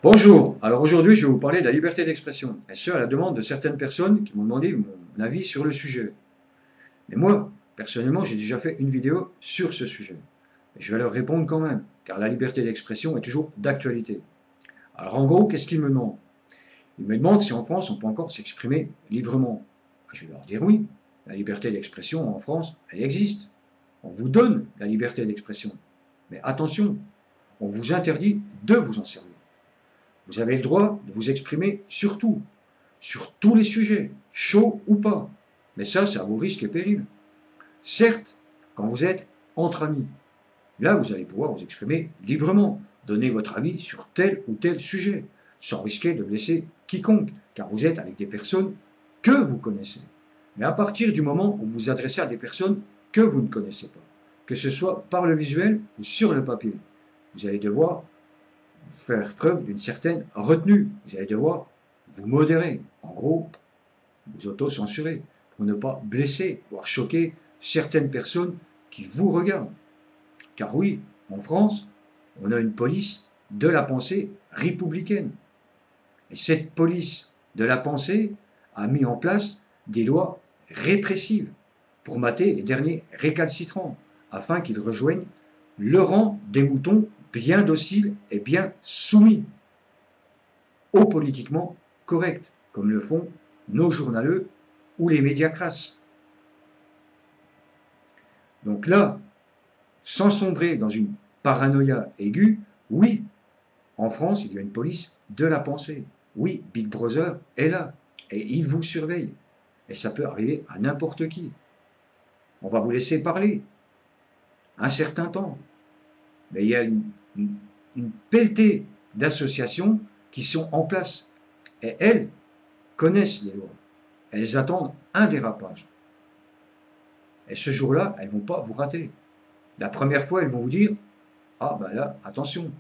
Bonjour, alors aujourd'hui je vais vous parler de la liberté d'expression, et ce à la demande de certaines personnes qui m'ont demandé mon avis sur le sujet. Mais moi, personnellement, j'ai déjà fait une vidéo sur ce sujet. Et je vais leur répondre quand même, car la liberté d'expression est toujours d'actualité. Alors en gros, qu'est-ce qu'ils me demandent? Ils me demandent si en France on peut encore s'exprimer librement. Je vais leur dire oui, la liberté d'expression en France, elle existe. On vous donne la liberté d'expression. Mais attention, on vous interdit de vous en servir. Vous avez le droit de vous exprimer sur tout, sur tous les sujets, chauds ou pas. Mais ça, c'est à vos risques et périls. Certes, quand vous êtes entre amis, là, vous allez pouvoir vous exprimer librement, donner votre avis sur tel ou tel sujet, sans risquer de blesser quiconque, car vous êtes avec des personnes que vous connaissez. Mais à partir du moment où vous vous adressez à des personnes que vous ne connaissez pas, que ce soit par le visuel ou sur le papier, vous allez devoir faire preuve d'une certaine retenue. Vous allez devoir vous modérer. En gros, vous auto-censurer pour ne pas blesser, voire choquer certaines personnes qui vous regardent. Car oui, en France, on a une police de la pensée républicaine. Et cette police de la pensée a mis en place des lois répressives pour mater les derniers récalcitrants, afin qu'ils rejoignent le rang des moutons bien dociles et bien soumis au politiquement correct, comme le font nos journaleux ou les médias crasses. Donc là, sans sombrer dans une paranoïa aiguë, oui, en France, il y a une police de la pensée. Oui, Big Brother est là et il vous surveille. Et ça peut arriver à n'importe qui. On va vous laisser parler un certain temps. Mais il y a une pelletée d'associations qui sont en place. Et elles connaissent les lois. Elles attendent un dérapage. Et ce jour-là, elles ne vont pas vous rater. La première fois, elles vont vous dire: ah ben là, attention,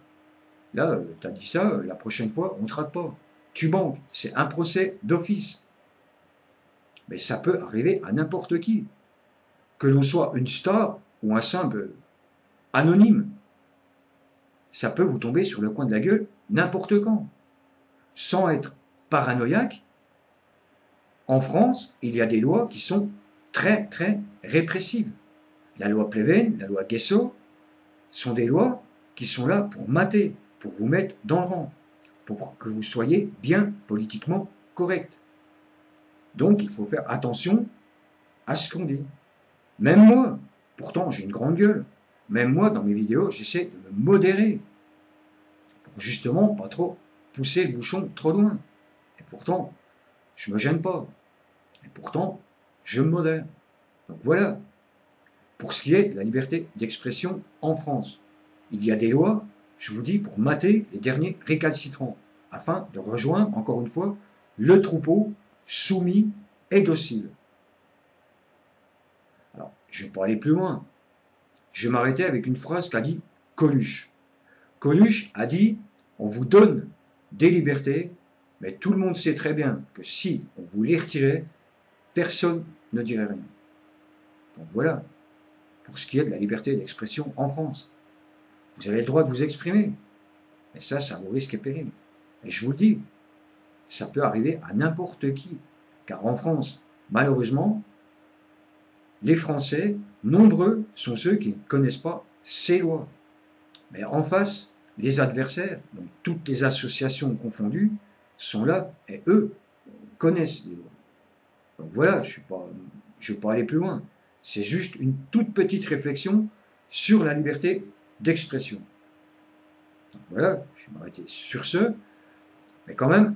là, tu as dit ça, la prochaine fois, on ne te rate pas. Tu manques, c'est un procès d'office. Mais ça peut arriver à n'importe qui. Que l'on soit une star ou un simple anonyme, ça peut vous tomber sur le coin de la gueule n'importe quand. Sans être paranoïaque, en France, il y a des lois qui sont très, très répressives. La loi Pleven, la loi Guesso, sont des lois qui sont là pour mater, pour vous mettre dans le rang, pour que vous soyez bien politiquement correct. Donc il faut faire attention à ce qu'on dit. Même moi, pourtant j'ai une grande gueule, même moi dans mes vidéos j'essaie de me modérer, pour justement pas trop pousser le bouchon trop loin. Et pourtant, je ne me gêne pas. Et pourtant, je me modère. Donc voilà, pour ce qui est de la liberté d'expression en France. Il y a des lois, je vous dis, pour mater les derniers récalcitrants, afin de rejoindre, encore une fois, le troupeau soumis et docile. Alors, je ne vais pas aller plus loin. Je vais m'arrêter avec une phrase qu'a dit Coluche. Coluche a dit: on vous donne des libertés, mais tout le monde sait très bien que si on vous les retirait, personne ne dirait rien. Donc voilà, pour ce qui est de la liberté d'expression en France. Vous avez le droit de vous exprimer. Et ça à vos risques et périls. Et je vous le dis, ça peut arriver à n'importe qui. Car en France, malheureusement, les Français, nombreux sont ceux qui ne connaissent pas ces lois. Mais en face, les adversaires, donc toutes les associations confondues, sont là et eux connaissent les lois. Donc voilà, je ne vais pas aller plus loin. C'est juste une toute petite réflexion sur la liberté d'expression. Donc voilà, je vais m'arrêter sur ce. Mais quand même,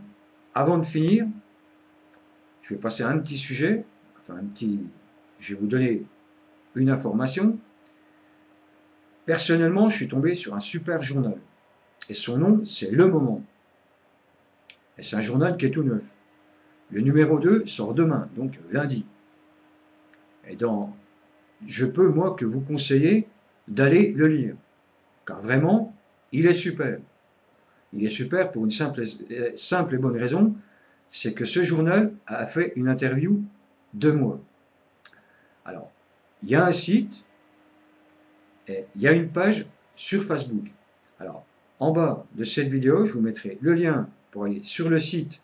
avant de finir, je vais passer à un petit sujet. Je vais vous donner une information. Personnellement, je suis tombé sur un super journal. Et son nom, c'est Le Moment. Et c'est un journal qui est tout neuf. Le numéro 2 sort demain, donc lundi. Et je peux, moi, que vous conseiller d'aller le lire. Car vraiment, il est super. Il est super pour une simple et bonne raison, c'est que ce journal a fait une interview de moi. Alors, il y a un site et il y a une page sur Facebook. Alors, En bas de cette vidéo, je vous mettrai le lien pour aller sur le site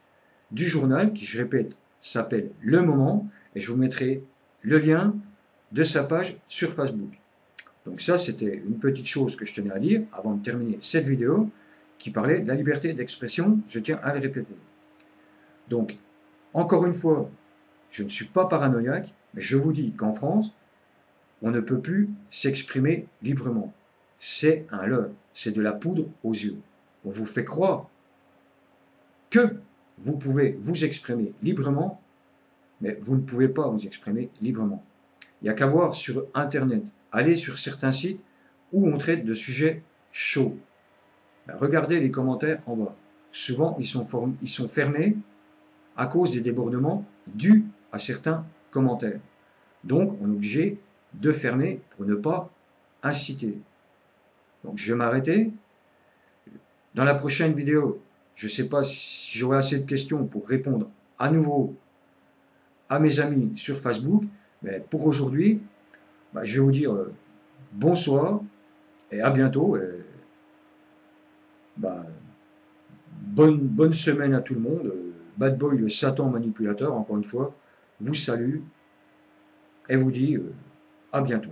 du journal, qui, je répète, s'appelle Le Moment, et je vous mettrai le lien de sa page sur Facebook. Donc ça, c'était une petite chose que je tenais à dire avant de terminer cette vidéo, qui parlait de la liberté d'expression, je tiens à le répéter. Donc, encore une fois, je ne suis pas paranoïaque, mais je vous dis qu'en France, on ne peut plus s'exprimer librement. C'est un leurre, c'est de la poudre aux yeux. On vous fait croire que vous pouvez vous exprimer librement, mais vous ne pouvez pas vous exprimer librement. Il n'y a qu'à voir sur Internet, aller sur certains sites où on traite de sujets chauds. Regardez les commentaires en bas. Souvent, ils sont fermés à cause des débordements dus à certains commentaires. Donc, on est obligé de fermer pour ne pas inciter. Donc, je vais m'arrêter. Dans la prochaine vidéo, je ne sais pas si j'aurai assez de questions pour répondre à nouveau à mes amis sur Facebook. Mais pour aujourd'hui, je vais vous dire bonsoir et à bientôt. Bonne semaine à tout le monde. Bad Boy, le Satan manipulateur, encore une fois, vous salue et vous dit à bientôt.